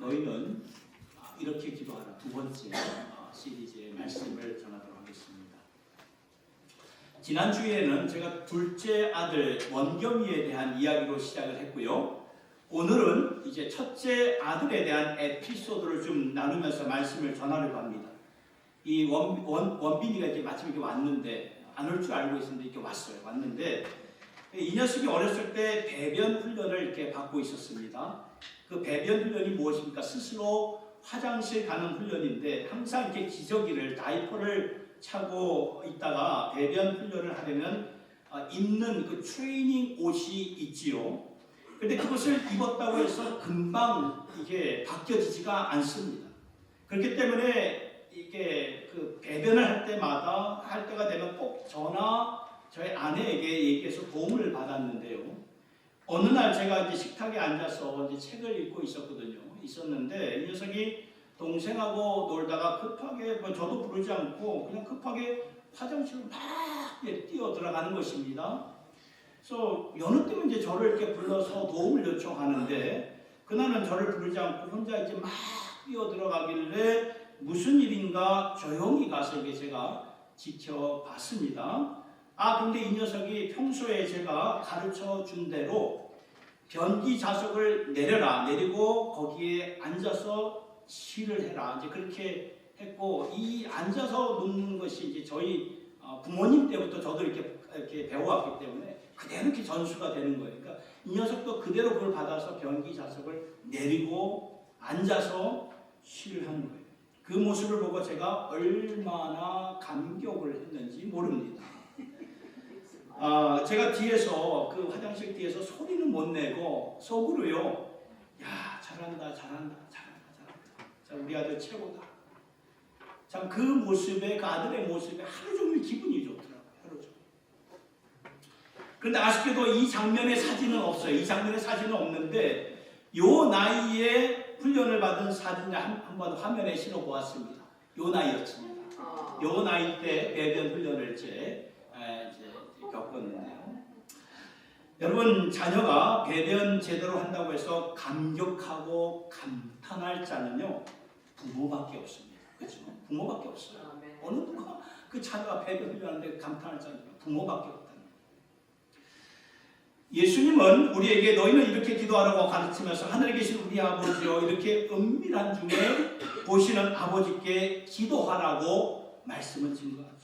너희는 이렇게 기도하라. 두 번째 시리즈의 말씀을 전하도록 하겠습니다. 지난주에는 제가 둘째 아들 원겸이에 대한 이야기로 시작을 했고요. 오늘은 이제 첫째 아들에 대한 에피소드를 좀 나누면서 말씀을 전하려고 합니다. 이 원빈이가 이제 마침 이렇게 왔는데, 안 올 줄 알고 있었는데 이렇게 왔는데, 이 녀석이 어렸을 때 배변 훈련을 이렇게 받고 있었습니다. 그 배변 훈련이 무엇입니까? 스스로 화장실 가는 훈련인데, 항상 이렇게 기저귀를, 다이퍼를 차고 있다가 배변 훈련을 하려면 입는 그 트레이닝 옷이 있지요. 근데 그것을 입었다고 해서 금방 이게 바뀌어지지가 않습니다. 그렇기 때문에 이게 그 배변을 할 때가 되면 꼭 저나 저희 아내에게 얘기해서 도움을 받았는데요. 어느 날 제가 이제 식탁에 앉아서 이제 책을 읽고 있었는데 이 녀석이 동생하고 놀다가 급하게, 저도 부르지 않고 그냥 급하게 화장실로 막 뛰어 들어가는 것입니다. 그래서 여느 때면 이제 저를 이렇게 불러서 도움을 요청하는데, 그날은 저를 부르지 않고 혼자 이제 막 뛰어 들어가길래 무슨 일인가 조용히 가서 이게 제가 지켜봤습니다. 근데 이 녀석이 평소에 제가 가르쳐 준 대로 변기 자석을 내리고 거기에 앉아서 쉬를 해라. 이제 그렇게 했고, 이 앉아서 눕는 것이 이제 저희 부모님 때부터 저도 이렇게 배워왔기 때문에 그대로 이렇게 전수가 되는 거예요. 그러니까 이 녀석도 그대로 그걸 받아서 변기 자석을 내리고 앉아서 쉬를 하는 거예요. 그 모습을 보고 제가 얼마나 감격을 했는지 모릅니다. 제가 뒤에서, 그 화장실 뒤에서 소리는 못 내고 속으로요, 야, 잘한다. 자, 우리 아들 최고다. 참 그 모습에, 그 아들의 모습에 하루 종일 기분이 좋더라고요. 하루 종일. 그런데 아쉽게도 이 장면의 사진은 없어요. 이 장면의 사진은 없는데 요 나이에 훈련을 받은 사진을 한번 화면에 실어 보았습니다. 요 나이였습니다. 요 나이 때 배변 훈련을 이제 겪었는데요. 여러분, 자녀가 배변 제대로 한다고 해서 감격하고 감탄할 자는요, 부모밖에 없습니다. 그렇죠? 부모밖에 없어요. 어느 누가 그 자녀가 배변 훈련하는데 감탄할 자는 부모밖에 없다는 거예요. 예수님은 우리에게 너희는 이렇게 기도하라고 가르치면서 하늘에 계신 우리 아버지여, 이렇게 은밀한 중에 보시는 아버지께 기도하라고 말씀을 증거하죠.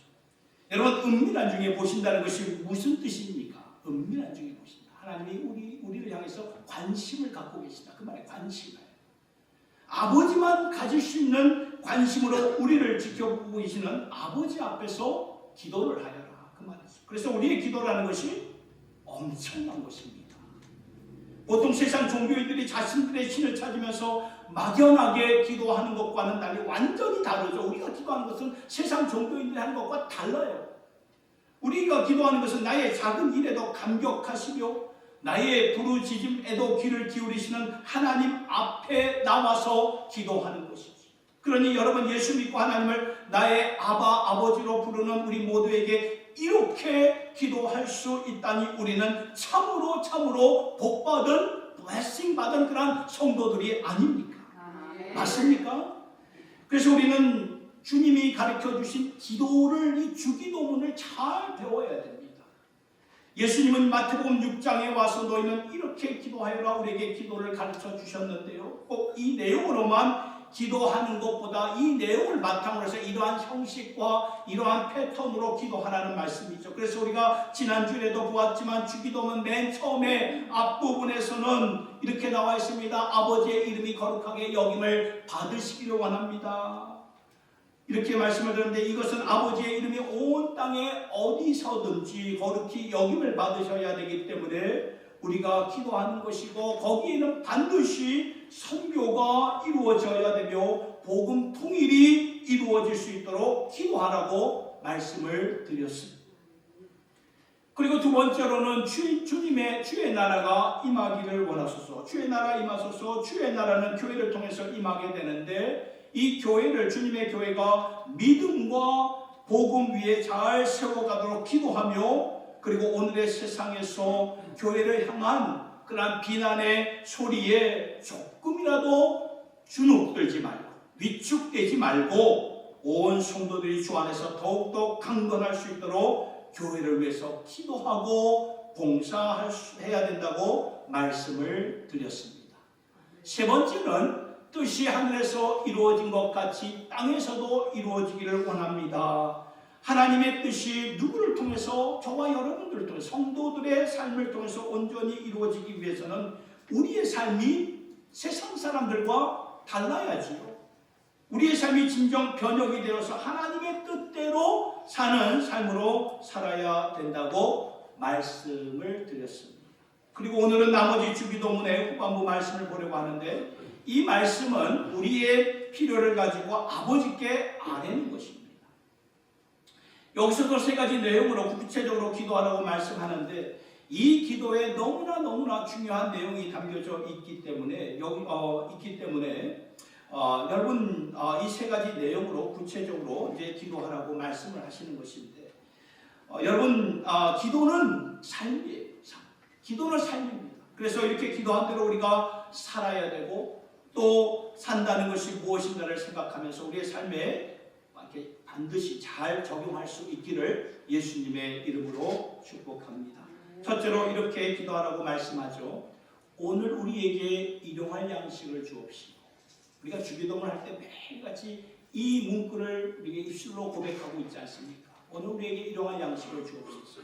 여러분, 은밀한 중에 보신다는 것이 무슨 뜻입니까? 은밀한 중에 보신다. 하나님이 우리를 향해서 관심을 갖고 계시다. 그 말에 관심을. 아버지만 가질 수 있는 관심으로 우리를 지켜보고 계시는 아버지 앞에서 기도를 하여라. 그 말이죠. 그래서 우리의 기도라는 것이 엄청난 것입니다. 보통 세상 종교인들이 자신들의 신을 찾으면서 막연하게 기도하는 것과는 달리 완전히 다르죠. 우리가 기도하는 것은 세상 종교인들이 하는 것과 달라요. 우리가 기도하는 것은 나의 작은 일에도 감격하시며 나의 부르짖음에도 귀를 기울이시는 하나님 앞에 나와서 기도하는 것이죠. 그러니 여러분, 예수 믿고 하나님을 나의 아버지로 부르는 우리 모두에게 이렇게 기도할 수 있다니 우리는 참으로 복받은, 블레싱 받은 그런 성도들이 아닙니까? 맞습니까? 그래서 우리는 주님이 가르쳐 주신 기도를, 이 주기도문을 잘 배워야 됩니다. 예수님은 마태복음 6장에 와서 너희는 이렇게 기도하여라 우리에게 기도를 가르쳐 주셨는데요, 꼭 이 내용으로만 기도하는 것보다 이 내용을 바탕으로 해서 이러한 형식과 이러한 패턴으로 기도하라는 말씀이죠. 그래서 우리가 지난주에도 보았지만 주기도문 맨 처음에 앞부분에서는 이렇게 나와 있습니다. 아버지의 이름이 거룩하게 여김을 받으시기를 원합니다. 이렇게 말씀을 드렸는데, 이것은 아버지의 이름이 온 땅에 어디서든지 거룩히 여김을 받으셔야 되기 때문에 우리가 기도하는 것이고, 거기에는 반드시 선교가 이루어져야 되며 복음 통일이 이루어질 수 있도록 기도하라고 말씀을 드렸습니다. 그리고 두 번째로는 주의 나라가 임하기를 원하소서. 주의 나라 임하소서. 주의 나라는 교회를 통해서 임하게 되는데, 이 교회를, 주님의 교회가 믿음과 복음 위에 잘 세워가도록 기도하며, 그리고 오늘의 세상에서 교회를 향한 그러한 비난의 소리에 조금이라도 주눅들지 말고 위축되지 말고 온 성도들이 주 안에서 더욱더 강건할 수 있도록 교회를 위해서 기도하고 봉사해야 된다고 말씀을 드렸습니다. 세 번째는 뜻이 하늘에서 이루어진 것 같이 땅에서도 이루어지기를 원합니다. 하나님의 뜻이 누구를 통해서, 저와 여러분들을 통해서, 성도들의 삶을 통해서 온전히 이루어지기 위해서는 우리의 삶이 세상 사람들과 달라야지요. 우리의 삶이 진정 변혁이 되어서 하나님의 뜻대로 사는 삶으로 살아야 된다고 말씀을 드렸습니다. 그리고 오늘은 나머지 주기도문의 후반부 말씀을 보려고 하는데, 이 말씀은 우리의 필요를 가지고 아버지께 아뢰는 것입니다. 여기서도 세 가지 내용으로 구체적으로 기도하라고 말씀하는데, 이 기도에 너무나 중요한 내용이 담겨져 있기 때문에 여러분 이 세 가지 내용으로 구체적으로 이제 기도하라고 말씀을 하시는 것인데, 여러분 기도는 삶이에요. 기도는 삶입니다. 그래서 이렇게 기도한 대로 우리가 살아야 되고, 또 산다는 것이 무엇인가를 생각하면서 우리의 삶에 이렇게 반드시 잘 적용할 수 있기를 예수님의 이름으로 축복합니다. 첫째로 이렇게 기도하라고 말씀하죠. 오늘 우리에게 일용할 양식을 주옵시고. 우리가 주기도문을 할 때 매일같이 이 문구를 우리에게 입술로 고백하고 있지 않습니까? 오늘 우리에게 일용할 양식을 주옵소서.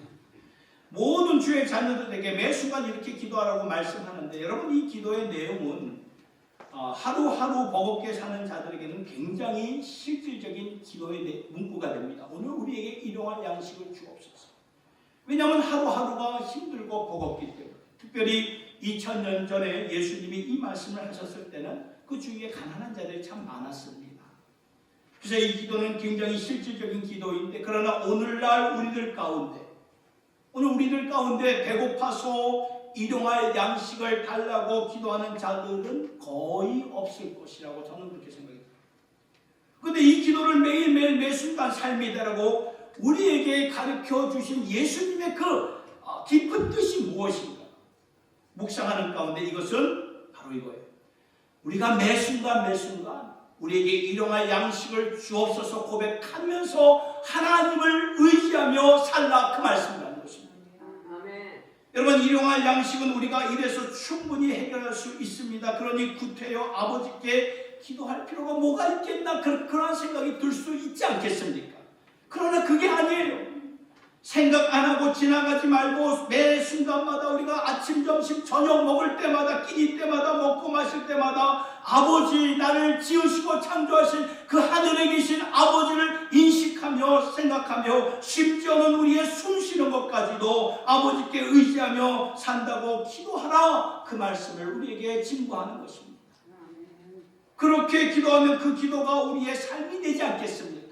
모든 주의 자녀들에게 매 순간 이렇게 기도하라고 말씀하는데, 여러분 이 기도의 내용은 하루하루 버겁게 사는 자들에게는 굉장히 실질적인 기도의 문구가 됩니다. 오늘 우리에게 일용할 양식을 주옵소서. 왜냐하면 하루하루가 힘들고 버겁기 때문에. 특별히 2000년 전에 예수님이 이 말씀을 하셨을 때는 그 주위에 가난한 자들이 참 많았습니다. 그래서 이 기도는 굉장히 실질적인 기도인데, 그러나 오늘날 우리들 가운데 배고파서 일용할 양식을 달라고 기도하는 자들은 거의 없을 것이라고 저는 그렇게 생각합니다. 그런데 이 기도를 매일매일 매순간 삶이 되라고 우리에게 가르쳐 주신 예수님의 그 깊은 뜻이 무엇인가? 묵상하는 가운데 이것은 바로 이거예요. 우리가 매순간 우리에게 일용할 양식을 주옵소서 고백하면서 하나님을 의지하며 살라, 그 말씀이라는 것입니다. 아멘. 여러분, 일용할 양식은 우리가 이래서 충분히 해결할 수 있습니다. 그러니 구태여 아버지께 기도할 필요가 뭐가 있겠나, 그런 생각이 들 수 있지 않겠습니까? 그러나 그게 아니에요. 생각 안 하고 지나가지 말고 매 순간마다 우리가 아침, 점심, 저녁 먹을 때마다, 끼니 때마다, 먹고 마실 때마다 아버지, 나를 지으시고 창조하신 그 하늘에 계신 아버지를 인식하며 생각하며, 심지어는 우리의 숨 쉬는 것까지도 아버지께 의지하며 산다고 기도하라, 그 말씀을 우리에게 증거하는 것입니다. 그렇게 기도하면 그 기도가 우리의 삶이 되지 않겠습니까?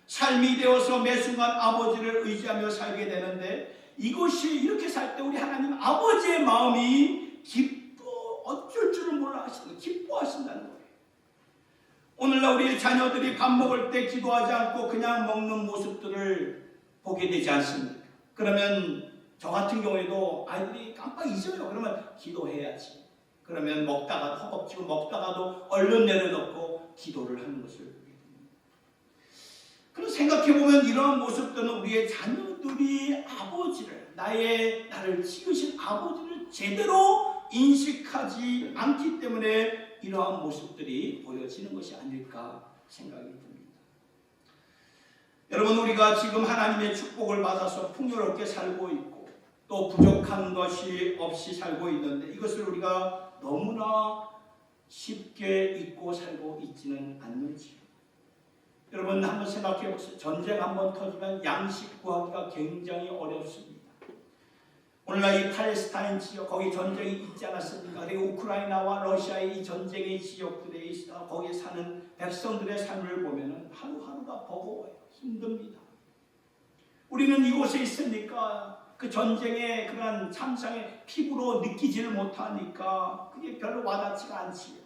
삶이 되어서 매 순간 아버지를 의지하며 살게 되는데, 이것이 이렇게 살 때 우리 하나님 아버지의 마음이 어쩔 줄을 몰라 하시는, 기뻐하신다는 거예요. 오늘날 우리 자녀들이 밥 먹을 때 기도하지 않고 그냥 먹는 모습들을 보게 되지 않습니까? 그러면 저 같은 경우에도 아이들이 깜빡 잊어요. 그러면 기도해야지. 그러면 먹다가 허겁지겁 먹다가도 얼른 내려놓고 기도를 하는 것을. 그럼 생각해보면 이러한 모습들은 우리의 자녀들이 아버지를, 나를 지으신 아버지를 제대로 인식하지 않기 때문에 이러한 모습들이 보여지는 것이 아닐까 생각이 듭니다. 여러분, 우리가 지금 하나님의 축복을 받아서 풍요롭게 살고 있고 또 부족한 것이 없이 살고 있는데, 이것을 우리가 너무나 쉽게 잊고 살고 있지는 않는지요. 여러분 한번 생각해 보세요. 전쟁 한번 터지면 양식 구하기가 굉장히 어렵습니다. 오늘날 이 팔레스타인 지역, 거기 전쟁이 있지 않았습니까? 그리고 우크라이나와 러시아의 이 전쟁의 지역들에 있어 거기에 사는 백성들의 삶을 보면은 하루하루가 버거워요. 힘듭니다. 우리는 이곳에 있으니까 그 전쟁의 그런 참상에 피부로 느끼지를 못하니까 그게 별로 와닿지가 않지요.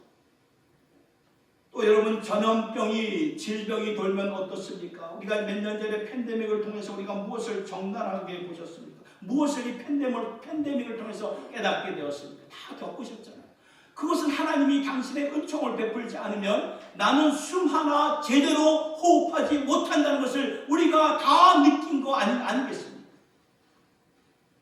또 여러분, 전염병이, 질병이 돌면 어떻습니까? 우리가 몇 년 전에 팬데믹을 통해서 우리가 무엇을 적나라하게 보셨습니까? 무엇을 이 팬데믹을 통해서 깨닫게 되었습니까? 다 겪으셨잖아요. 그것은 하나님이 당신의 은총을 베풀지 않으면 나는 숨 하나 제대로 호흡하지 못한다는 것을 우리가 다 느낀 거 아니겠습니까?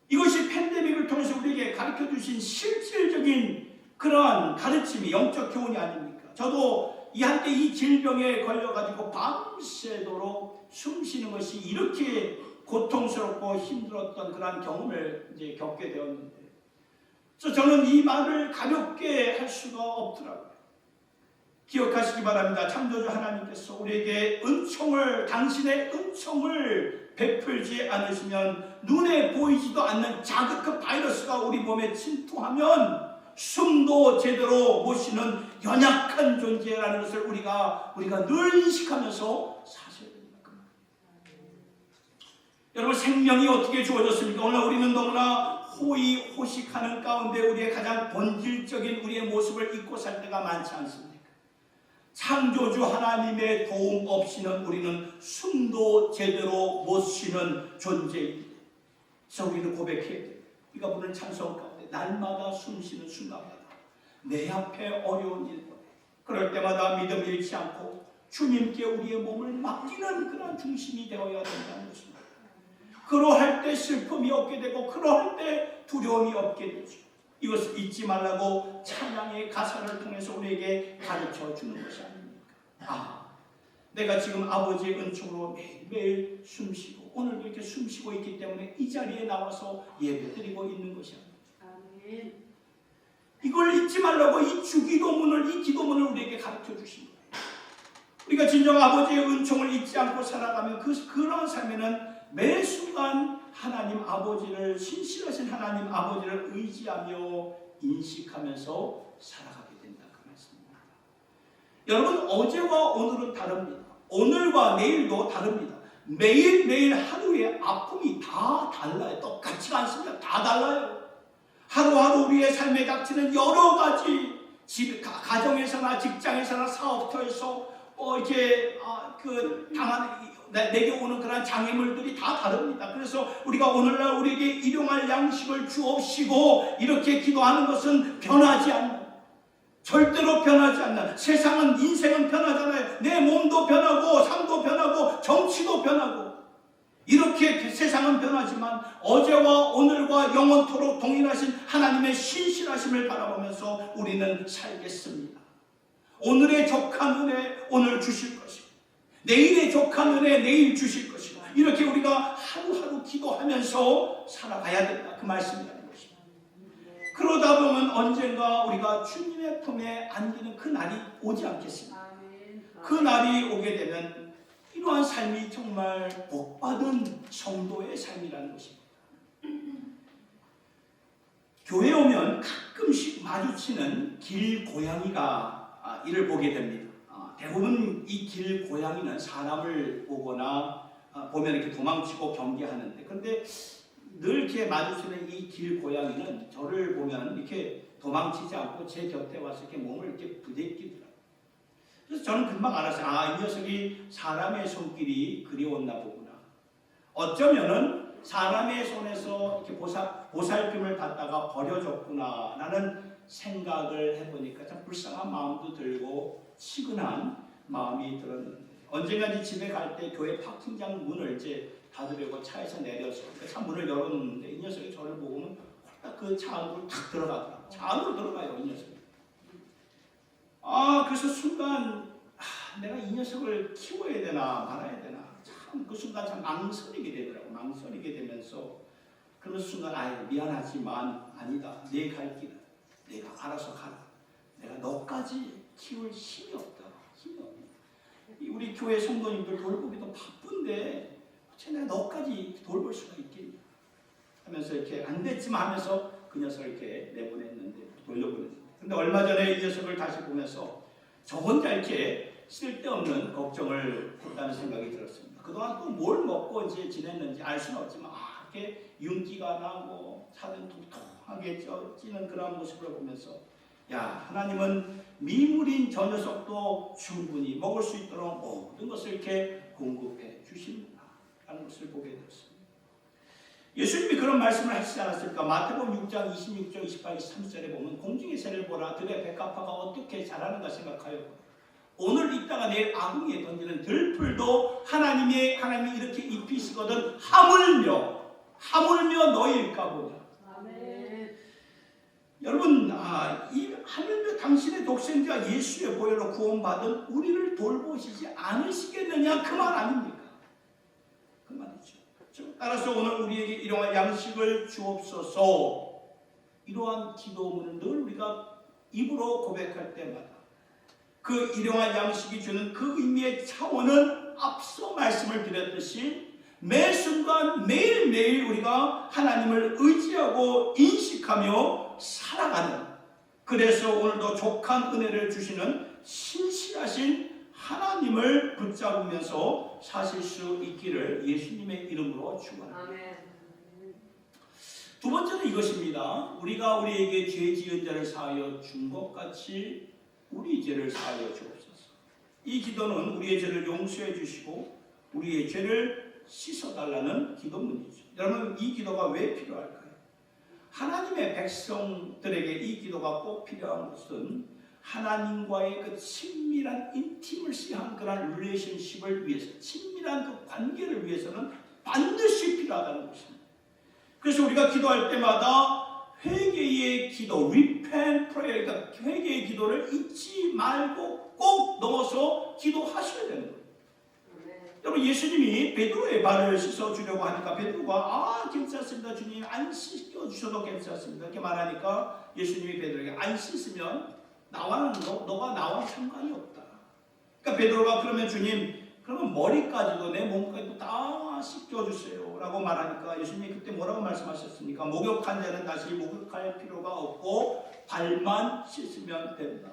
이것이 팬데믹을 통해서 우리에게 가르쳐 주신 실질적인 그러한 가르침이 영적 교훈이 아닙니까? 저도 한때 이 질병에 걸려가지고 밤새도록 숨 쉬는 것이 이렇게 고통스럽고 힘들었던 그러한 경험을 이제 겪게 되었는데, 그래서 저는 이 말을 가볍게 할 수가 없더라고요. 기억하시기 바랍니다. 창조주 하나님께서 우리에게 당신의 은총을 베풀지 않으시면 눈에 보이지도 않는 자극 바이러스가 우리 몸에 침투하면 숨도 제대로 못 쉬는 연약한 존재라는 것을 우리가 늘 인식하면서 사셔야 됩니다. 여러분, 생명이 어떻게 주어졌습니까? 오늘 우리는 너무나 호의호식하는 가운데 우리의 가장 본질적인 우리의 모습을 잊고 살 때가 많지 않습니까? 창조주 하나님의 도움 없이는 우리는 숨도 제대로 못 쉬는 존재입니다. 그래서 우리는 고백해야 돼요. 우리가 부르는 찬송 가운데 날마다 숨 쉬는 순간마다 내 앞에 어려운 일들, 그럴 때마다 믿음 잃지 않고 주님께 우리의 몸을 맡기는 그런 중심이 되어야 된다는 것입니다. 그러할 때 슬픔이 없게 되고 그러할 때 두려움이 없게 되죠. 이것을 잊지 말라고 찬양의 가사를 통해서 우리에게 가르쳐 주는 것이 아닙니까? 내가 지금 아버지의 은총으로 매일매일 숨쉬고 오늘도 이렇게 숨쉬고 있기 때문에 이 자리에 나와서 예배드리고 있는 것이 아닙니다. 이걸 잊지 말라고 이 기도문을 우리에게 가르쳐 주신 거예요. 우리가 진정 아버지의 은총을 잊지 않고 살아가면 그런 삶에는 매 순간 하나님 아버지를, 신실하신 하나님 아버지를 의지하며 인식하면서 살아가게 된다, 그 말씀입니다. 여러분, 어제와 오늘은 다릅니다. 오늘과 내일도 다릅니다. 매일매일 하루의 아픔이 다 달라요. 똑같지가 않습니다. 다 달라요. 하루하루 우리의 삶에 닥치는 여러 가지 가정에서나 직장에서나 사업터에서 내게 오는 그런 장애물들이 다 다릅니다. 그래서 우리가 오늘날 우리에게 일용할 양식을 주옵시고 이렇게 기도하는 것은 변하지 않는, 절대로 변하지 않는, 세상은, 인생은 변하잖아요. 내 몸도 변하고 삶도 변하고 정치도 변하고 이렇게 세상은 변하지만 어제와 오늘과 영원토록 동일하신 하나님의 신실하심을 바라보면서 우리는 살겠습니다. 오늘의 족한 은혜 오늘 주실 것이고 내일의 족한 은혜 내일 주실 것이고 이렇게 우리가 하루하루 기도하면서 살아가야 된다, 그 말씀이라는 것입니다. 그러다 보면 언젠가 우리가 주님의 품에 안기는 그 날이 오지 않겠습니까? 그 날이 오게 되면 이러한 삶이 정말 복받은 성도의 삶이라는 것입니다. 교회에 오면 가끔씩 마주치는 길고양이가 이를 보게 됩니다. 대부분 이 길고양이는 사람을 보거나 보면 이렇게 도망치고 경계하는데, 그런데 늘 이렇게 마주치는 이 길고양이는 저를 보면 이렇게 도망치지 않고 제 곁에 와서 이렇게 몸을 이렇게 부대끼더라고요. 그래서 저는 금방 알았어요. 이 녀석이 사람의 손길이 그리웠나 보구나. 어쩌면은 사람의 손에서 이렇게 보살핌을 받다가 버려졌구나 라는 생각을 해보니까 참 불쌍한 마음도 들고 치근한 마음이 들었는데, 언젠가 이제 집에 갈 때 교회 파킹장 문을 이제 닫으려고 차에서 내려서 차 문을 열었는데 이 녀석이 저를 보고는 홀딱 그 차 안으로 탁 들어가더라고요. 차 안으로 들어가요, 이 녀석이. 그래서 순간 내가 이 녀석을 키워야 되나 말아야 되나 참 그 순간 참 망설이게 되더라고요. 망설이게 되면서 그런 순간 미안하지만 아니다. 내 갈 길은 내가 알아서 가라. 내가 너까지 키울 힘이 없다. 힘이 없다. 우리 교회 성도님들 돌보기도 바쁜데 어째 내가 너까지 돌볼 수가 있겠냐 하면서 이렇게 안 됐지만 하면서 그 녀석을 이렇게 내보냈는데, 돌려보냈는데, 근데 얼마 전에 이 녀석을 다시 보면서 저 혼자 이렇게 쓸데없는 걱정을 했다는 생각이 들었습니다. 그동안 또 뭘 먹고 이제 지냈는지 알 수는 없지만 이렇게 윤기가 나고 살은 통통하게 찌는 그런 모습을 보면서 하나님은 미물인 저 녀석도 충분히 먹을 수 있도록 모든 것을 이렇게 공급해 주시는구나 라는 것을 보게 되었습니다. 예수님이 그런 말씀을 하시지 않았습니까? 마태복음 6장 26절 28, 23절에 보면 공중에 새는 새를 보라. 들의 백합화가 어떻게 자라는가 생각하여 보라. 오늘 있다가 내일 아궁이에 던지는 들풀도 하나님이 이렇게 입히시거든 하물며 너희일까 보냐. 아멘. 여러분, 이 하물며 당신의 독생자 예수의 보혈로 구원받은 우리를 돌보시지 않으시겠느냐 그 말 아닙니까? 그 말이죠. 따라서 오늘 우리에게 이러한 양식을 주옵소서. 이러한 기도문을 늘 우리가 입으로 고백할 때마다 그 일용할 양식이 주는 그 의미의 차원은 앞서 말씀을 드렸듯이 매 순간 매일매일 우리가 하나님을 의지하고 인식하며 살아가는, 그래서 오늘도 족한 은혜를 주시는 신실하신 하나님을 붙잡으면서 사실 수 있기를 예수님의 이름으로 축원합니다. 두 번째는 이것입니다. 우리가 우리에게 죄 지은 자를 사하여 준 것 같이 우리 죄를 사하여 주옵소서. 이 기도는 우리의 죄를 용서해 주시고 우리의 죄를 씻어달라는 기도문이죠. 여러분, 이 기도가 왜 필요할까요? 하나님의 백성들에게 이 기도가 꼭 필요한 것은 하나님과의 그 친밀한 인티머시한 그런 릴레이션십을 위해서, 친밀한 그 관계를 위해서는 반드시 필요하다는 것입니다. 그래서 우리가 기도할 때마다 회개의 기도, repent prayer, 그러니까 회개의 기도를 잊지 말고 꼭 넣어서 기도하셔야 되는 거예요. 여러분, 예수님이 베드로의 발을 씻어주려고 하니까 베드로가 괜찮습니다 주님, 안 씻겨주셔도 괜찮습니다 이렇게 말하니까 예수님이 베드로에게 안 씻으면 너가 나와 상관이 없다. 그러니까 베드로가 그러면 주님, 그러면 머리까지도 내 몸까지도 다 씻겨주세요 라고 말하니까 예수님이 그때 뭐라고 말씀하셨습니까? 목욕한 자는 다시 목욕할 필요가 없고 발만 씻으면 된다.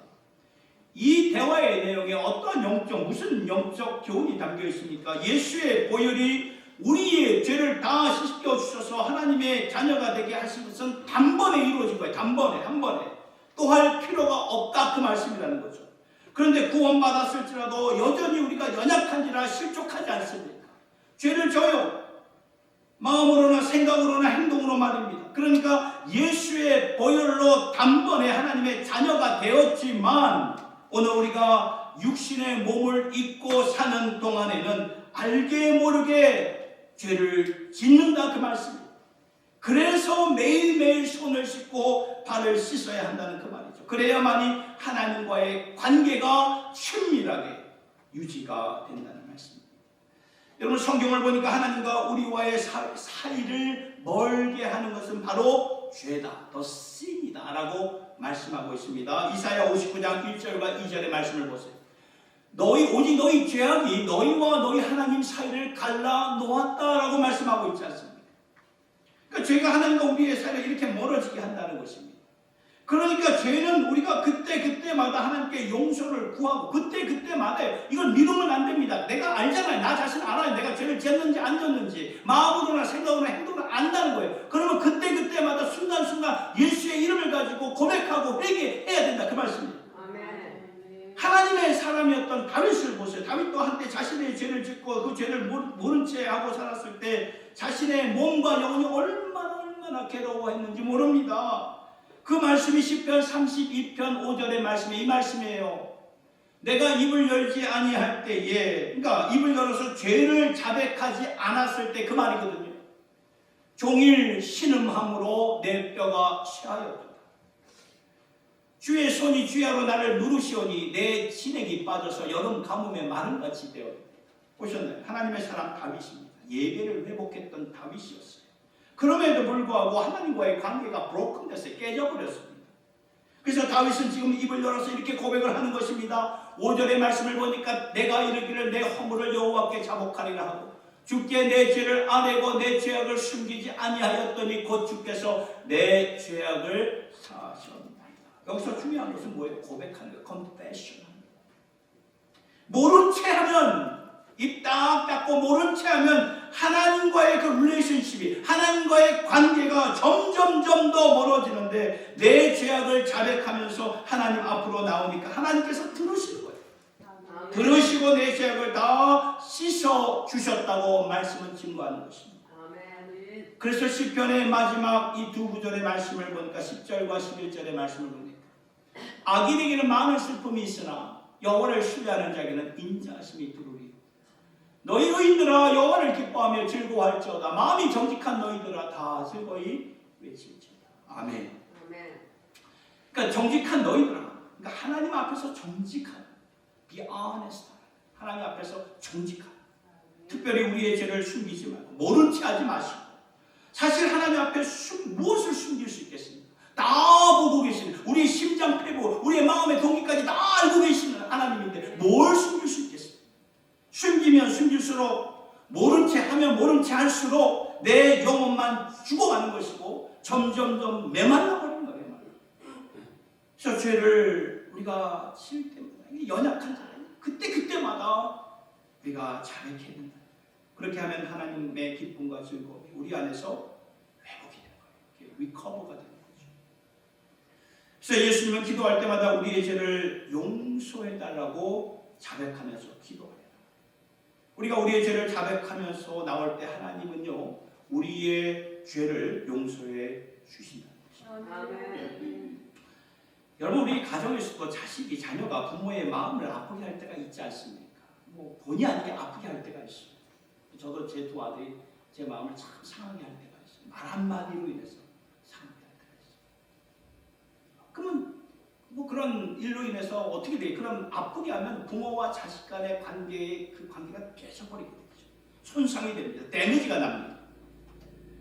이 대화의 내용에 어떠한 무슨 영적 교훈이 담겨 있습니까? 예수의 보혈이 우리의 죄를 다 씻겨주셔서 하나님의 자녀가 되게 하신 것은 단번에 이루어진 거예요. 한 번에. 또 할 필요가 없다, 그 말씀이라는 거죠. 그런데 구원받았을지라도 여전히 우리가 연약한지라 실족하지 않습니까? 죄를 져요. 마음으로나 생각으로나 행동으로 말입니다. 그러니까 예수의 보혈로 단번에 하나님의 자녀가 되었지만 오늘 우리가 육신의 몸을 입고 사는 동안에는 알게 모르게 죄를 짓는다, 그 말씀입니다. 그래서 매일매일 손을 씻고 발을 씻어야 한다는 그 말이죠. 그래야만이 하나님과의 관계가 친밀하게 유지가 된다는 말씀입니다. 여러분, 성경을 보니까 하나님과 우리와의 사이를 멀게 하는 것은 바로 죄다, 더 sin이다 라고 말씀하고 있습니다. 이사야 59장 1절과 2절의 말씀을 보세요. 오직 너희 죄악이 너희와 너희 하나님 사이를 갈라 놓았다라고 말씀하고 있지 않습니까? 그러니까 죄가 하나님과 우리의 사이를 이렇게 멀어지게 한다는 것입니다. 그러니까 죄는 우리가 그때마다 하나님께 용서를 구하고 그때마다 이걸 미루면 안 됩니다. 내가 알잖아요. 나 자신 알아요. 내가 죄를 지었는지 안 지었는지 마음으로나 생각으로나 행동으로 안다는 거예요. 그러면 그때마다 순간순간 예수의 이름을 가지고 고백하고 회개해야 된다, 그 말씀입니다. 하나님의 사람이었던 다윗을 보세요. 다윗도 한때 자신의 죄를 짓고 그 죄를 모른 채 하고 살았을 때 자신의 몸과 영혼이 얼마나 괴로워했는지 모릅니다. 그 말씀이 시편 32편 5절의 말씀이 이 말씀이에요. 내가 입을 열지 아니할 때에, 그러니까 입을 열어서 죄를 자백하지 않았을 때 그 말이거든요. 종일 신음함으로 내 뼈가 쇠하였다. 주의 손이 주야로 나를 누르시오니 내 진액이 빠져서 여름 가뭄에 마른같이 되었다. 보셨나요? 하나님의 사람 다윗입니다. 예배를 회복했던 다윗이었어요. 그럼에도 불구하고 하나님과의 관계가 브로큰됐어요. 깨져버렸습니다. 그래서 다윗은 지금 입을 열어서 이렇게 고백을 하는 것입니다. 5절의 말씀을 보니까 내가 이르기를 내 허물을 여호와께 자복하리라 하고 주께 내 죄를 아뢰고 내 죄악을 숨기지 아니하였더니 곧 주께서 내 죄악을 사하셨나이다. 여기서 중요한 것은 뭐예요? 고백하는 거예요. confession. 모른 채 하면, 입 딱 닫고 모른 채 하면 하나님과의 그 릴레이션십이, 하나님과의 관계가 점점 더 멀어지는데 내 죄악을 자백하면서 하나님 앞으로 나오니까 하나님께서 들으시는 거예요. 들으시고 내 죄악을 다 씻어 주셨다고 말씀은 증거하는 것입니다. 그래서 시편의 마지막 이 두 구절의 말씀을 보니까 10절과 11절의 말씀을 보니까 악인에게는 많은 슬픔이 있으나 여호와를 신뢰하는 자에게는 인자하심이 두루리. 너희 의인들아 여호와를 기뻐하며 즐거워할지어다. 마음이 정직한 너희들아 다 즐거이 외칠지어다. 아멘. 그러니까 정직한 너희들아, 그러니까 하나님 앞에서 정직한, be honest, 하나님 앞에서 정직한, 특별히 우리의 죄를 숨기지 말고 모른 체 하지 마시고. 사실 하나님 앞에 무엇을 숨길 수 있겠습니까? 다 보고 계시는, 우리의 심장 패부, 우리의 마음의 동기까지 다 알고 계시는 하나님인데 뭘 숨길 수 있겠습니까? 숨기면 숨길수록, 모른 체 하면 모른 체 할수록 내 영혼만 죽어가는 것이고 점점점 메말라 버리는 거예요. 그래서 죄를 우리가 지을 때마다, 연약한 자예요. 그때마다 우리가 자백해야 된다. 그렇게 하면 하나님의 기쁨과 즐거움이 우리 안에서 회복이 되는 거예요. 리커버가 되는 거죠. 그래서 예수님은 기도할 때마다 우리의 죄를 용서해달라고 자백하면서 기도해요. 우리가 우리의 죄를 자백하면서 나올 때 하나님은요, 우리의 죄를 용서해 주신다는 것입니다. 아멘. 여러분, 우리 가정에서도 자식이, 자녀가 부모의 마음을 아프게 할 때가 있지 않습니까? 뭐 본의 아니게 아프게 할 때가 있어요. 저도 제 두 아들이 제 마음을 참 상하게 할 때가 있어요. 말 한마디로 인해서 상하게 할 때가 있어요. 그러면 뭐 그런 일로 인해서 어떻게 돼요? 그럼 아프게 하면 부모와 자식 간의 그 관계가 깨져버리게 되죠. 손상이 됩니다. 데미지가 납니다.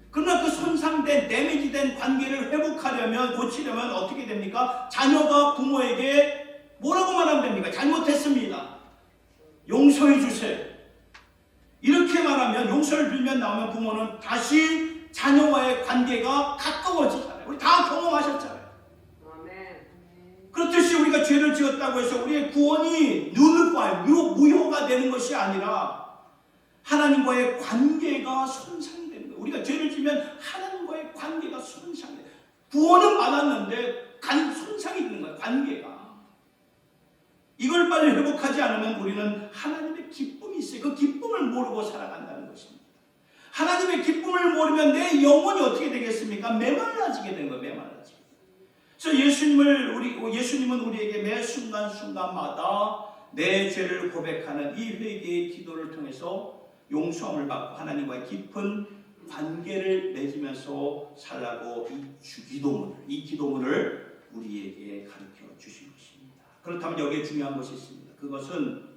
그러나 그 손상된, 데미지된 관계를 회복하려면, 고치려면 어떻게 됩니까? 자녀가 부모에게 뭐라고 말하면 됩니까? 잘못했습니다. 용서해 주세요. 이렇게 말하면, 용서를 빌면 나오면 부모는 다시 자녀와의 관계가 가까워지잖아요. 우리 다 경험하셨잖아요. 그렇듯이 우리가 죄를 지었다고 해서 우리의 구원이 무효가 되는 것이 아니라 하나님과의 관계가 손상이 되는 거예요. 우리가 죄를 지면 하나님과의 관계가 손상이 돼요. 구원은 받았는데 손상이 되는 거예요. 관계가. 이걸 빨리 회복하지 않으면 우리는 하나님의 기쁨이 있어요. 그 기쁨을 모르고 살아간다는 것입니다. 하나님의 기쁨을 모르면 내 영혼이 어떻게 되겠습니까? 메말라지게 되는 거예요. 메말라지게. 그래서 예수님은 우리에게 매 순간순간마다 내 죄를 고백하는 이 회개의 기도를 통해서 용서함을 받고 하나님과의 깊은 관계를 맺으면서 살라고 이 기도문을 우리에게 가르쳐 주신 것입니다. 그렇다면 여기에 중요한 것이 있습니다. 그것은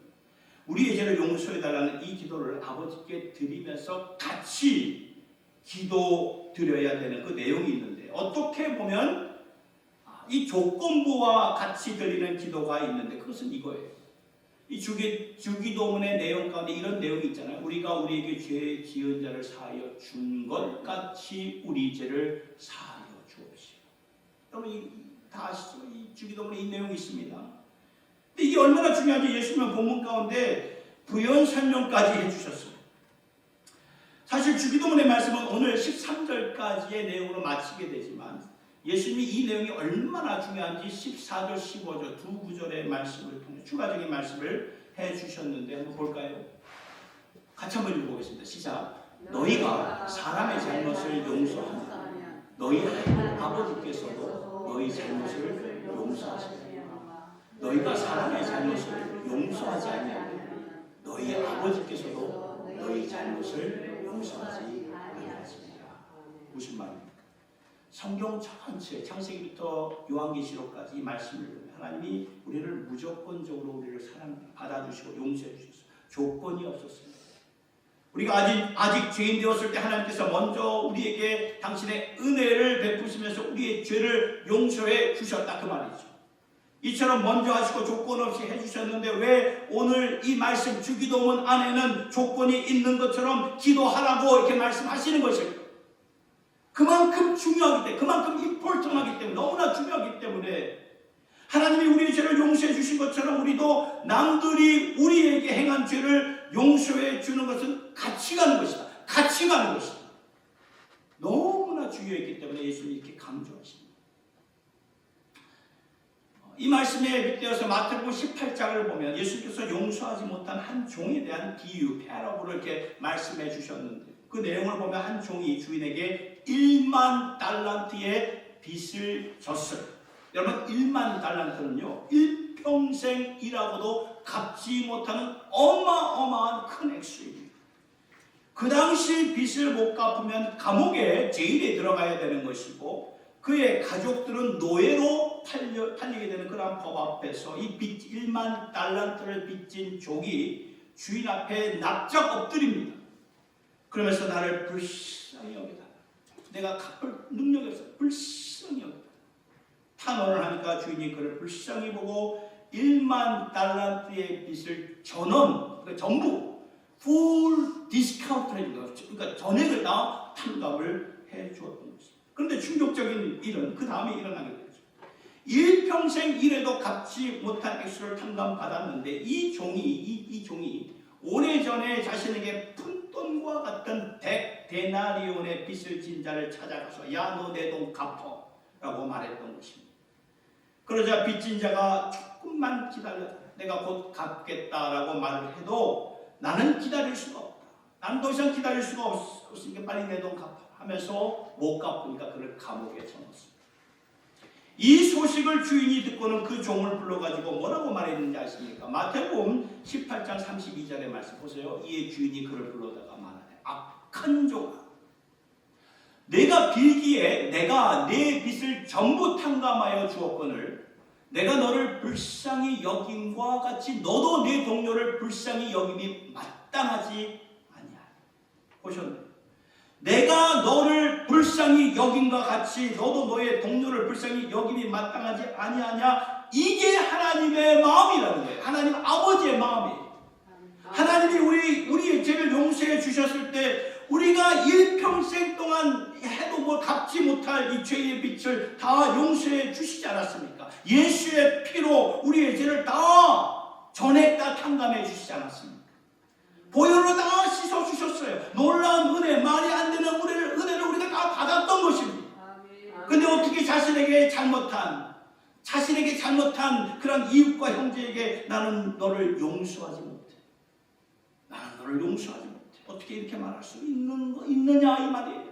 우리의 죄를 용서해달라는 이 기도를 아버지께 드리면서 같이 기도 드려야 되는 그 내용이 있는데, 어떻게 보면 이 조건부와 같이 드리는 기도가 있는데 그것은 이거예요. 이 주기도문의 내용 가운데 이런 내용이 있잖아요. 우리가 우리에게 죄 지은 자를 사하여 준 것 같이 우리 죄를 사하여 주옵시고. 여러분 다 아시죠? 이 주기도문에 이 내용이 있습니다. 근데 이게 얼마나 중요한지 예수님은 본문 가운데 부연 설명까지 해주셨어요. 사실 주기도문의 말씀은 오늘 13절까지의 내용으로 마치게 되지만 예수님이 이 내용이 얼마나 중요한지 14절, 15절 두 구절의 말씀을 통해 추가적인 말씀을 해주셨는데 한번 볼까요? 같이 한번 읽어보겠습니다. 시작. 너희가 사람의 잘못을 용서하면 너희 아버지께서도 너희 잘못을 용서하시리라. 너희가 사람의 잘못을 용서하지 않으면 너희 아버지께서도 너희 잘못을 용서하지 아니하시리라. 무슨 말입니까? 성경 전체 창세기부터 요한계시록까지 이 말씀을 보면 하나님이 우리를 무조건적으로 우리를 받아주시고 용서해 주셨어요. 조건이 없었습니다. 우리가 아직 죄인 되었을 때 하나님께서 먼저 우리에게 당신의 은혜를 베푸시면서 우리의 죄를 용서해 주셨다 그 말이죠. 이처럼 먼저 하시고 조건 없이 해주셨는데 왜 오늘 이 말씀 주기도문 안에는 조건이 있는 것처럼 기도하라고 이렇게 말씀하시는 것일까? 그만큼 중요하기 때문에, 그만큼 임포턴하기 때문에, 너무나 중요하기 때문에 하나님이 우리의 죄를 용서해 주신 것처럼 우리도 남들이 우리에게 행한 죄를 용서해 주는 것은 같이 가는 것이다. 같이 가는 것이다. 너무나 중요했기 때문에 예수님이 이렇게 강조하십니다. 이 말씀에 빗대어서 마태복음 18장을 보면 예수님께서 용서하지 못한 한 종에 대한 비유, 패러블을 이렇게 말씀해 주셨는데 그 내용을 보면 한 종이 주인에게 1만 달란트의 빚을 졌어요. 여러분 1만 달란트는요 일평생 일하고도 갚지 못하는 어마어마한 큰 액수입니다. 그 당시 빚을 못 갚으면 감옥에 제일에 들어가야 되는 것이고 그의 가족들은 노예로 팔리게 되는 그런 법 앞에서 이 빚 1만 달란트를 빚진 종이 주인 앞에 납작 엎드립니다. 그러면서 나를 불쌍히 여기다. 내가 갚을 능력이 없어. 불쌍히 여기다. 탄원을 하니까 주인이 그를 불쌍히 보고 1만 달란트의 빚을 전원, 그러니까 전부 풀 디스카운트를 해준 거예요. 그러니까 전액을 다 탕감을 해 주었던 것입니다. 그런데 충격적인 일은 그 다음에 일어나게 되죠. 일평생 일해도 갚지 못한 액수를 탕감받았는데 이 종이 오래전에 자신에게 푼돈과 같은 100데나리온의 빚을 진 자를 찾아가서 야, 너 내 돈 갚어 라고 말했던 것입니다. 그러자 빚진 자가 조금만 기다려 내가 곧 갚겠다라고 말을 해도 나는 기다릴 수가 없다. 나는 더 이상 기다릴 수가 없으니까 빨리 내 돈 갚아 하면서 못 갚으니까 그를 감옥에 쳐넣었습니다. 이 소식을 주인이 듣고는 그 종을 불러가지고 뭐라고 말했는지 아십니까? 마태복음 18장 32절의 말씀 보세요. 이에 주인이 그를 불러다가 말하네. 악한 종아, 내가 빌기에 내가 내 빚을 전부 탕감하여 주었거늘 내가 너를 불쌍히 여김과 같이 너도 내 동료를 불쌍히 여김이 마땅하지 아니하니. 보셨나요? 내가 너를 불쌍히 여김과 같이 너도 너의 동료를 불쌍히 여김이 마땅하지 아니하냐. 이게 하나님의 마음이라는 거예요. 하나님 아버지의 마음이에요. 하나님이 우리의 죄를 용서해 주셨을 때 우리가 일평생 동안 해도 뭐 갚지 못할 이 죄의 빚을 다 용서해 주시지 않았습니까? 예수의 피로 우리의 죄를 다 전액 다 탕감해 주시지 않았습니까? 보혈로 다 씻어 주셨어요. 놀라운 은혜, 말이 안 되는 은혜를 우리가 다 받았던 것입니다. 근데 어떻게 자신에게 잘못한 그런 이웃과 형제에게 나는 너를 용서하지 못해. 나는 너를 용서하지 못해. 어떻게 이렇게 말할 수 있느냐 이 말이에요.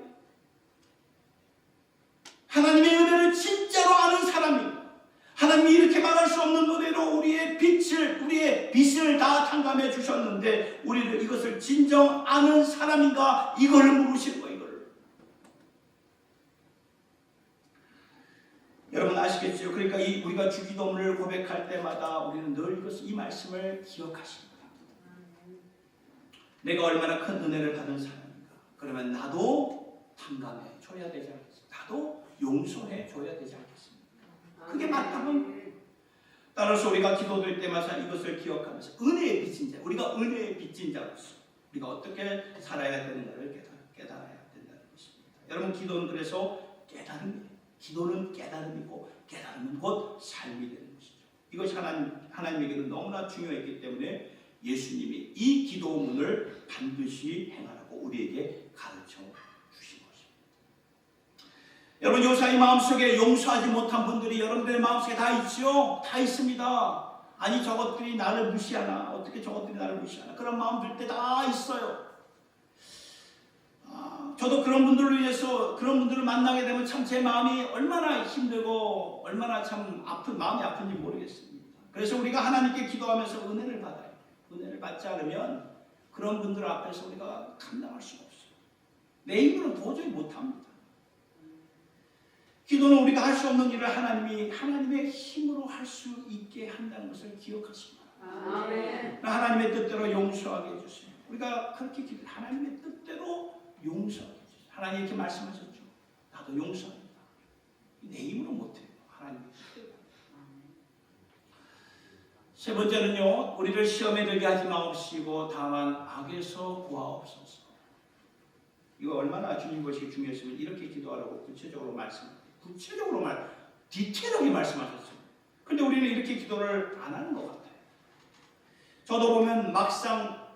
하나님의 은혜를 진짜로 아는 사람입니다. 하나님이 이렇게 말할 수 없는 은혜로 우리의 빚을 다 탕감해 주셨는데 우리를 이것을 진정 아는 사람인가 이걸 물으시는 거예요. 여러분 아시겠죠? 그러니까 우리가 주기도문을 고백할 때마다 우리는 늘 이 말씀을 기억하십니다. 내가 얼마나 큰 은혜를 받은 사람인가. 그러면 나도 탕감해 줘야 되지 않겠습니까? 나도 용서해 줘야 되지 않겠습니까? 그게 맞다면 따라서 우리가 기도드릴 때마다 이것을 기억하면서 은혜의 빚진 자, 우리가 은혜의 빚진 자로서 우리가 어떻게 살아야 되는가를 깨달아야 된다는 것입니다. 여러분 기도는 그래서 깨달음이에요. 기도는 깨달음이고 깨달음은 곧 삶이 되는 것이죠. 이것이 하나님에게는 너무나 중요했기 때문에 예수님이 이 기도문을 반드시 행하라고 우리에게 가르쳐 주신 것입니다. 여러분 요사이 마음속에 용서하지 못한 분들이 여러분들의 마음속에 다 있죠? 다 있습니다. 아니 저것들이 나를 무시하나? 어떻게 저것들이 나를 무시하나? 그런 마음 들 때 다 있어요. 저도 그런 분들을 위해서 그런 분들을 만나게 되면 참 제 마음이 얼마나 힘들고 얼마나 참 마음이 아픈지 모르겠습니다. 그래서 우리가 하나님께 기도하면서 은혜를 받아요. 은혜를 받지 않으면 그런 분들 앞에서 우리가 감당할 수가 없어요. 내 힘으로는 도저히 못합니다. 기도는 우리가 할 수 없는 일을 하나님의 힘으로 할 수 있게 한다는 것을 기억하십니다. 하나님의 뜻대로 용서하게 해주세요. 우리가 그렇게 하나님의 뜻대로 용서하게 해주세요. 하나님 이렇게 말씀하셨죠. 나도 용서합니다. 내 힘으로 못해요. 하나님의 뜻대로. 세 번째는요, 우리를 시험에 들게 하지 마옵시고 다만 악에서 구하옵소서. 이거 얼마나 주님 것이 중요했으면 이렇게 기도하라고 디테일하게 말씀하셨어요. 그런데 우리는 이렇게 기도를 안 하는 것 같아요. 저도 보면 막상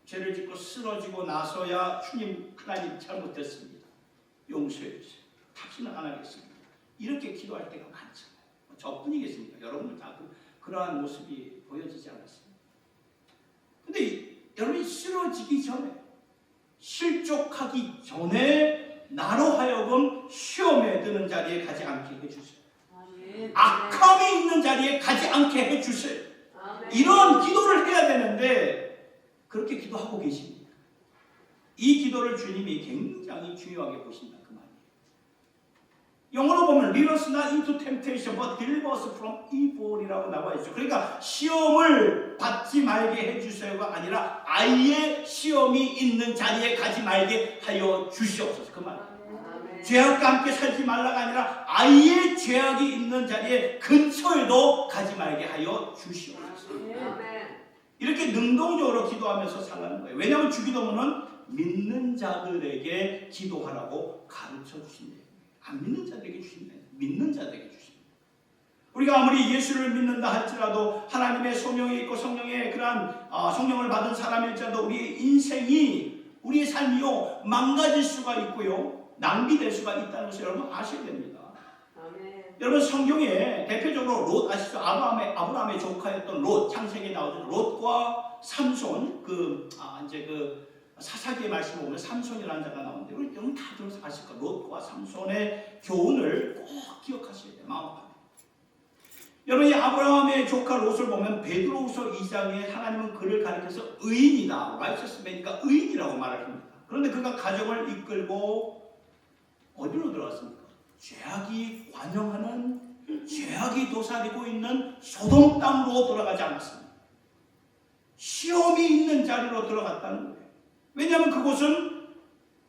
죄를 짓고 쓰러지고 나서야 주님 하나님 잘못했습니다. 용서해 주세요. 다시는 안 하겠습니다. 이렇게 기도할 때가 많잖아요. 저뿐이겠습니까? 여러분들 다 그러한 모습이 보여지지 않았습니다. 근데 여러분이 쓰러지기 전에 실족하기 전에 나로 하여금 시험에 드는 자리에 가지 않게 해주세요. 악함이 있는 자리에 가지 않게 해주세요. 이런 기도를 해야 되는데 그렇게 기도하고 계십니다. 이 기도를 주님이 굉장히 중요하게 보신다 그 말이에요. 영어로 보면 Lead us not into temptation but deliver us from evil이라고 나와 있죠. 그러니까 시험을 받지 말게 해주세요가 아니라 아예 시험이 있는 자리에 가지 말게 하여 주시옵소서 그 말이에요. 죄악과 함께 살지 말라가 아니라 아예 죄악이 있는 자리에 근처에도 가지 말게 하여 주시옵소서. 이렇게 능동적으로 기도하면서 살라는 거예요. 왜냐하면 주기도문은 믿는 자들에게 기도하라고 가르쳐 주신대요. 안 믿는 자들에게 주신다. 믿는 자들에게 주신다. 우리가 아무리 예수를 믿는다 할지라도 하나님의 소명이 있고 성령의 그러한 성령을 받은 사람일지라도 우리의 인생이 우리의 삶이요 망가질 수가 있고요 낭비될 수가 있다는 것을 여러분 아셔야 됩니다. 아멘. 여러분 성경에 대표적으로 롯 아시죠? 아브라함의 조카였던 롯 창세기에 나오죠. 롯과 삼손 사사기의 말씀을 보면 삼손이라는 자가 나오는데 우리 여러분 다 들어서 아실 거예요. 롯과 삼손의 교훈을 꼭 기억하셔야 돼요. 마음속에. 여러분 이 아브라함의 조카 롯을 보면 베드로후서 2장에 하나님은 그를 가리켜서 의인이다. righteous man이니까 의인이라고 말을 합니다. 그런데 그가 가정을 이끌고 어디로 들어갔습니까? 죄악이 관영하는 죄악이 도사리고 있는 소돔 땅으로 돌아가지 않았습니다. 시험이 있는 자리로 들어갔다는 거예요. 왜냐하면 그곳은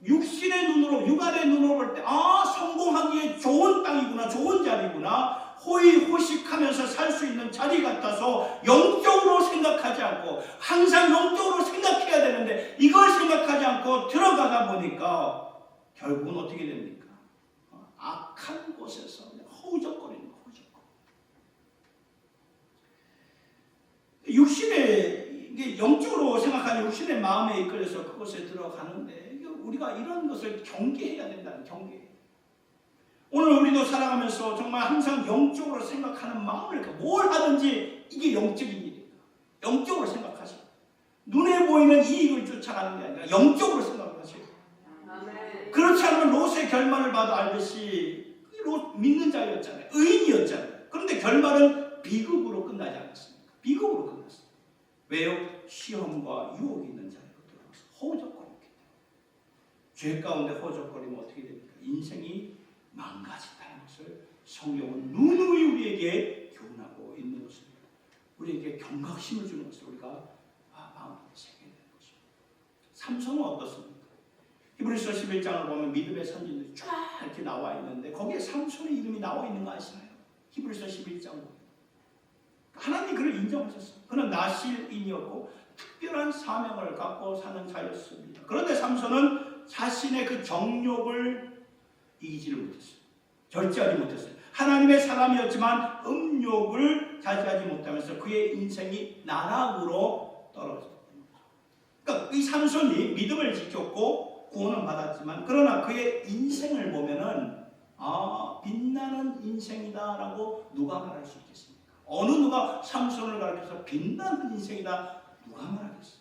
육신의 눈으로 육안의 눈으로 볼 때 성공하기에 좋은 땅이구나 좋은 자리구나 호의호식하면서 살 수 있는 자리 같아서 영적으로 생각하지 않고 항상 영적으로 생각해야 되는데 이걸 생각하지 않고 들어가다 보니까 결국은 어떻게 됩니까? 악한 곳에서 허우적거리는 거죠. 육신의 이게 영적으로 생각하는 육신의 마음에 이끌려서 그곳에 들어가는데 우리가 이런 것을 경계해야 된다는 경계. 오늘 우리도 살아가면서 정말 항상 영적으로 생각하는 마음을 뭘 하든지 이게 영적인 일이에요. 영적으로 생각하시고 눈에 보이는 이익을 쫓아가는 게 아니라 영적으로 생각하셔야 돼요. 그렇지 않으면 롯의 결말을 봐도 알듯이 롯 믿는 자였잖아요. 의인이었잖아요. 그런데 결말은 비극으로 끝나지 않았습니까? 비극으로 끝났어요. 왜요? 시험과 유혹이 있는 자리로 들어가서 허우적거렸기 때문에. 죄 가운데 허우적거리면 어떻게 됩니까? 인생이 망가진다는 것을 성경은 누누이 우리에게 교훈하고 있는 것입니다. 우리에게 경각심을 주는 것을 우리가 마음에 새겨야 되는 것입니다. 삼손은 어떻습니까? 히브리서 11장을 보면 믿음의 선진들이 쫙 이렇게 나와 있는데 거기에 삼손의 이름이 나와 있는 거 아시나요? 히브리서 11장 보면 하나님이 그를 인정하셨어요. 그는 나실인이었고 특별한 사명을 갖고 사는 자였습니다. 그런데 삼손은 자신의 그 정욕을 이기지를 못했어요. 절제하지 못했어요. 하나님의 사람이었지만 음욕을 자제하지 못하면서 그의 인생이 나락으로 떨어졌던 거죠. 그러니까 이 삼손이 믿음을 지켰고 구원은 받았지만 그러나 그의 인생을 보면은 빛나는 인생이다라고 누가 말할 수 있겠습니까? 어느 누가 삼손을 가르쳐서 빛나는 인생이다 누가 말하겠어요?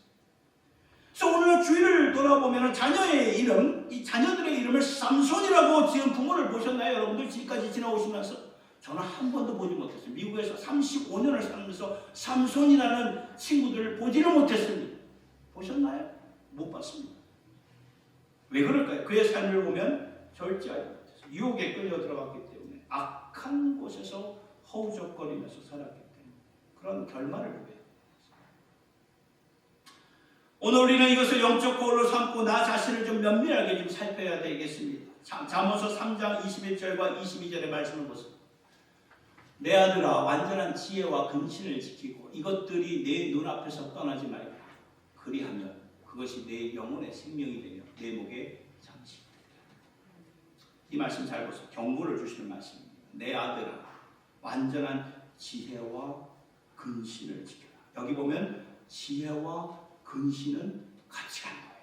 그래서 오늘 주위를 돌아보면 자녀의 이름, 이 자녀들의 이름을 삼손이라고 지은 부모를 보셨나요? 여러분들 지금까지 지나오시면서 저는 한 번도 보지 못했어요. 미국에서 35년을 살면서 삼손이라는 친구들을 보지를 못했습니다. 보셨나요? 못 봤습니다. 왜 그럴까요? 그의 삶을 보면 절제하지 못했어요. 유혹에 끌려 들어갔기 때문에 악한 곳에서 허우적거리면서 살았기 때문에 그런 결말을 보여요. 오늘 우리는 이것을 영적 거울로 삼고 나 자신을 좀 면밀하게 좀 살펴야 되겠습니다. 잠언서 3장 21절과 22절의 말씀을 보세요. 내 아들아 완전한 지혜와 근신을 지키고 이것들이 내 눈앞에서 떠나지 말고 그리하면 그것이 내 영혼의 생명이 되며 내 목의 장식이 되리라. 이 말씀 잘 보세요. 경고를 주시는 말씀입니다. 내 아들아 완전한 지혜와 근신을 지켜라. 여기 보면 지혜와 근신은 같이 가는 거예요.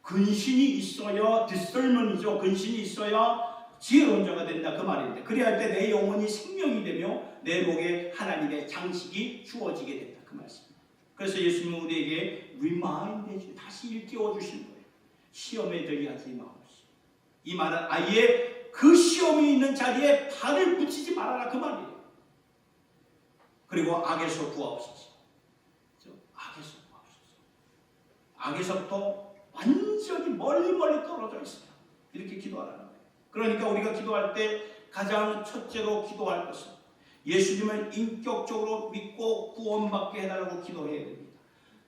근신이 있어야 discernment이죠. 근신이 있어야 지혜로운 자가 된다 그 말인데 그래야 할 때 내 영혼이 생명이 되며 내 목에 하나님의 장식이 주어지게 된다 그 말씀입니다. 그래서 예수님은 우리에게 remind 다시 일깨워 주시는 거예요. 시험에 들게 하지 마옵시고 이 말은 아예 그 시험이 있는 자리에 발을 붙이지 말아라 그 말이에요. 그리고 악에서 구하옵소서. 악에서 구하옵소서. 악에서부터 완전히 멀리 떨어져 있어요. 이렇게 기도하라는 거예요. 그러니까 우리가 기도할 때 가장 첫째로 기도할 것은 예수님을 인격적으로 믿고 구원받게 해달라고 기도해야 됩니다.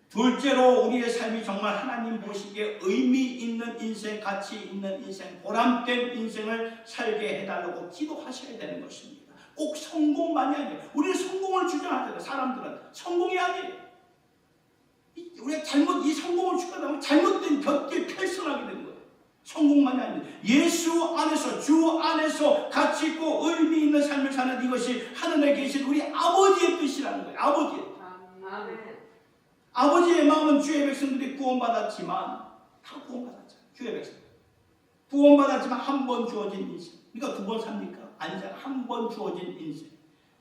둘째로 우리의 삶이 정말 하나님 보시기에 의미 있는 인생, 가치 있는 인생, 보람된 인생을 살게 해달라고 기도하셔야 되는 것입니다. 꼭 성공만이 아니에요. 우리는 성공을 주장하잖아요. 사람들은 성공이 아니에요. 우리가 이 성공을 추구하면 잘못된 곁길 펼쳐나게 되는 거예요. 성공만이 아니에요. 예수 안에서, 주 안에서 가치 있고 의미 있는 삶을 사는 이것이 하늘에 계신 우리 아버지의 뜻이라는 거예요. 아버지의 마음은 주의 백성들이 구원받았지만 다 구원받았잖아요. 주의 백성 구원받았지만 한 번 주어진 인생. 그러니까 두 번 삽니까? 아니잖아요. 한 번 주어진 인생.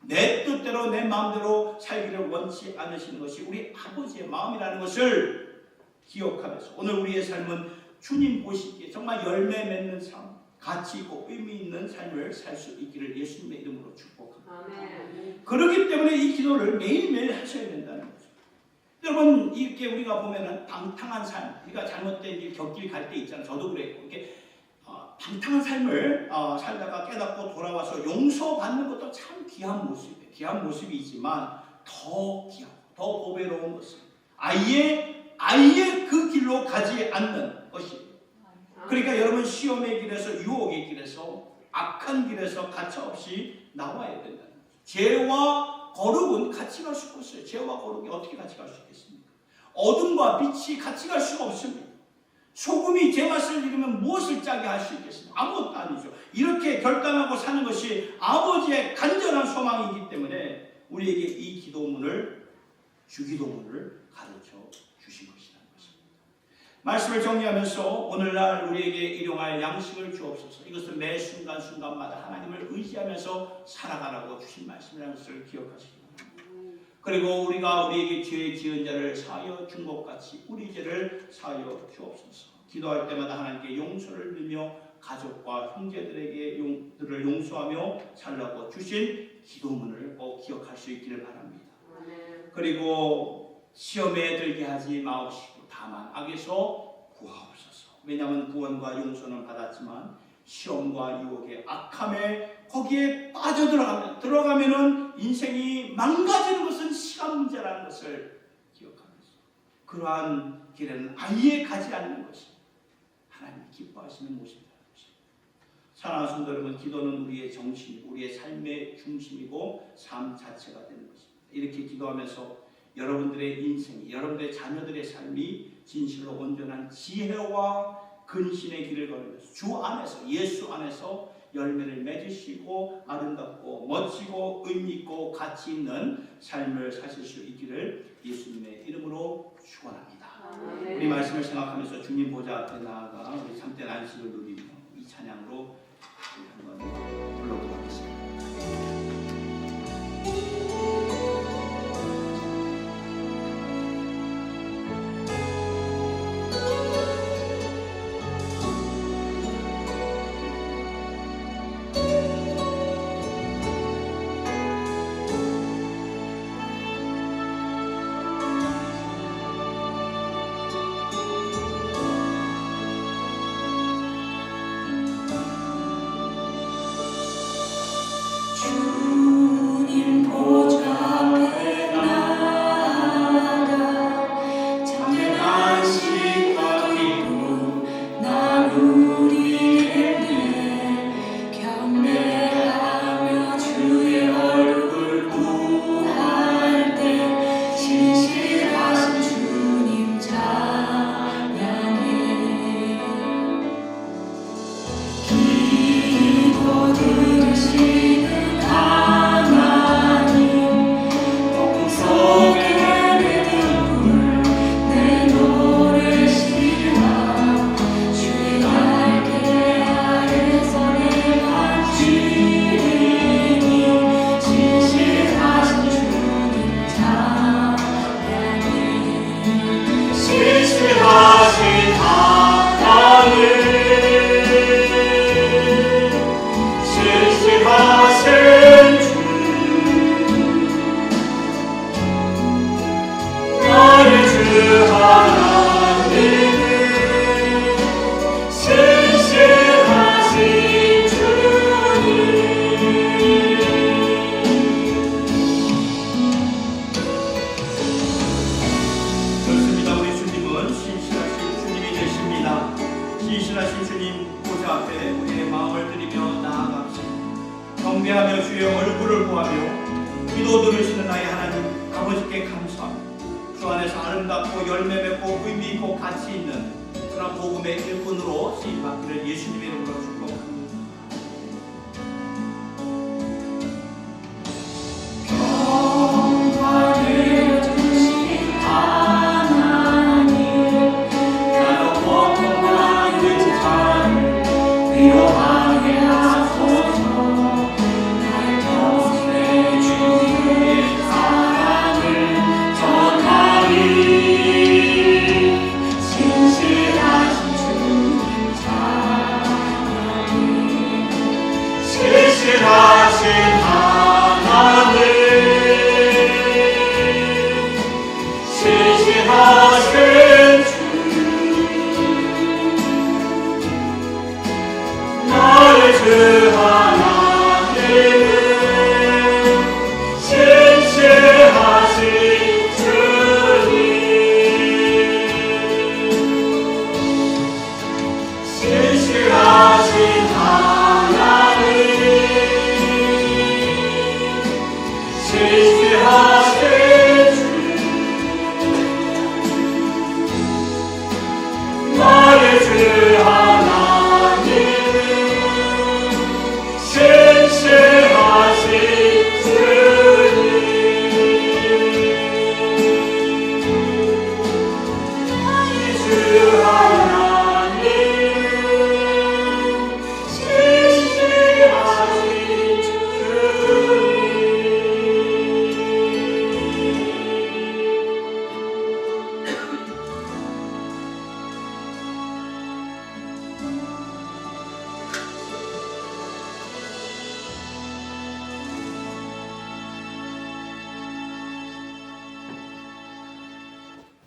내 뜻대로 내 마음대로 살기를 원치 않으시는 것이 우리 아버지의 마음이라는 것을 기억하면서 오늘 우리의 삶은 주님 보시기에 정말 열매 맺는 삶, 가치 있고 의미 있는 삶을 살 수 있기를 예수님의 이름으로 축복합니다. 그렇기 때문에 이 기도를 매일매일 하셔야 된다는 거죠. 여러분, 이렇게 우리가 보면은 방탕한 삶, 우리가 잘못된 곁길 갈 때 있잖아요. 저도 그랬고, 이렇게 방탕한 삶을 살다가 깨닫고 돌아와서 용서받는 것도 참 귀한 모습이에요. 귀한 모습이지만 더 귀하고 더 보배로운 것은 아예 그 길로 가지 않는 것이에요. 그러니까 여러분 시험의 길에서 유혹의 길에서 악한 길에서 가차없이 나와야 된다는 거죠. 죄와 거룩은 같이 갈 수가 없어요. 죄와 거룩이 어떻게 같이 갈 수 있겠습니까? 어둠과 빛이 같이 갈 수가 없습니다. 소금이 제맛을 잃으면 무엇을 짜게 할 수 있겠습니까? 아무것도 아니죠. 이렇게 결단하고 사는 것이 아버지의 간절한 소망이기 때문에 우리에게 이 기도문을, 주기도문을 가르쳐 주신 것이라는 것입니다. 말씀을 정리하면서 오늘날 우리에게 일용할 양식을 주옵소서. 이것은 매 순간순간마다 하나님을 의지하면서 살아가라고 주신 말씀이라는 것을 기억하시기 바랍니다. 그리고 우리가 우리에게 죄 지은 자를 사하여 준 것 같이 우리 죄를 사하여 주옵소서. 기도할 때마다 하나님께 용서를 빌며 가족과 형제들을 용서하며 살라고 주신 기도문을 꼭 기억할 수 있기를 바랍니다. 그리고 시험에 들게 하지 마옵시고 다만 악에서 구하옵소서. 왜냐하면 구원과 용서는 받았지만 시험과 유혹의 악함에 거기에 들어가면은 인생이 망가지는 것은 시간 문제라는 것을 기억하면서 그러한 길에는 아예 가지 않는 것이 하나님이 기뻐하시는 모습이라는 것입니다. 사랑하는 성도 여러분, 기도는 우리의 정신, 우리의 삶의 중심이고 삶 자체가 되는 것입니다. 이렇게 기도하면서 여러분들의 인생이, 여러분들의 자녀들의 삶이 진실로 온전한 지혜와 근신의 길을 걸으면서 주 안에서, 예수 안에서 열매를 맺으시고 아름답고 멋지고 의미 있고 가치 있는 삶을 사실 수 있기를 예수님의 이름으로 축원합니다. 우리 말씀을 생각하면서 주님 보좌 앞에 나아가 우리 참된 안식을 누리며 이 찬양으로 한번 불러보도록 하겠습니다. 기도 들으시는 나의 하나님 아버지께 감사합니다. 주 안에서 아름답고 열매 맺고 의미 있고 가치 있는 그런 복음의 일꾼으로 쓰임받기를 예수님의 이름으로 축복합니다.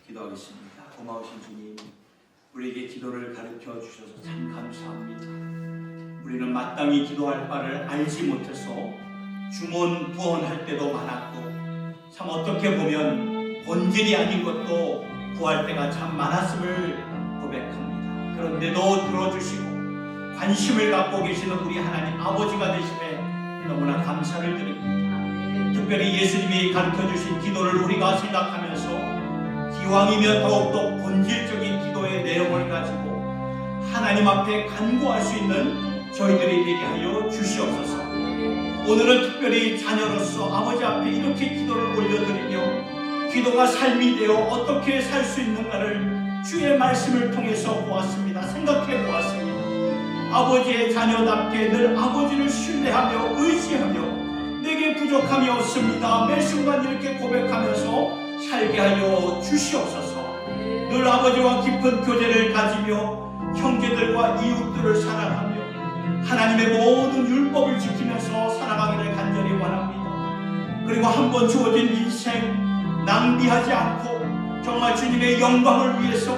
기도하겠습니다. 고마우신 주님, 우리에게 기도를 가르쳐 주셔서 참 감사합니다. 우리는 마땅히 기도할 바를 알지 못해서 주문 부언할 때도 많았고, 참 어떻게 보면 본질이 아닌 것도 구할 때가 참 많았음을 고백합니다. 그런데도 들어주시고 관심을 갖고 계시는 우리 하나님 아버지가 되심에 너무나 감사를 드립니다. 특별히 예수님이 가르쳐 주신 기도를 우리가 생각하면서 기왕이면 더욱더 본질적인 기도의 내용을 가지고 하나님 앞에 간구할 수 있는 저희들이 되게 하여 주시옵소서. 오늘은 특별히 자녀로서 아버지 앞에 이렇게 기도를 올려드리며 기도가 삶이 되어 어떻게 살 수 있는가를 주의 말씀을 통해서 보았습니다. 생각해 보았습니다. 아버지의 자녀답게 늘 아버지를 신뢰하며 의지하며 내게 부족함이 없습니다. 매 순간 이렇게 고백하면서 살게 하여 주시옵소서. 늘 아버지와 깊은 교제를 가지며 형제들과 이웃들을 사랑하며 하나님의 모든 율법을 지키면서 살아가기를 간절히 원합니다. 그리고 한번 주어진 인생 낭비하지 않고 정말 주님의 영광을 위해서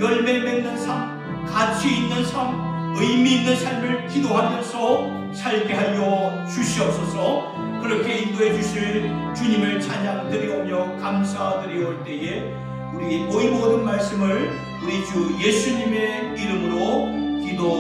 열매 맺는 삶, 가치 있는 삶, 의미 있는 삶을 기도하면서 살게 하여 주시옵소서. 그렇게 인도해 주실 주님을 찬양드리오며 감사드리올 때에 우리 모인 모든 말씀을 우리 주 예수님의 이름으로 기도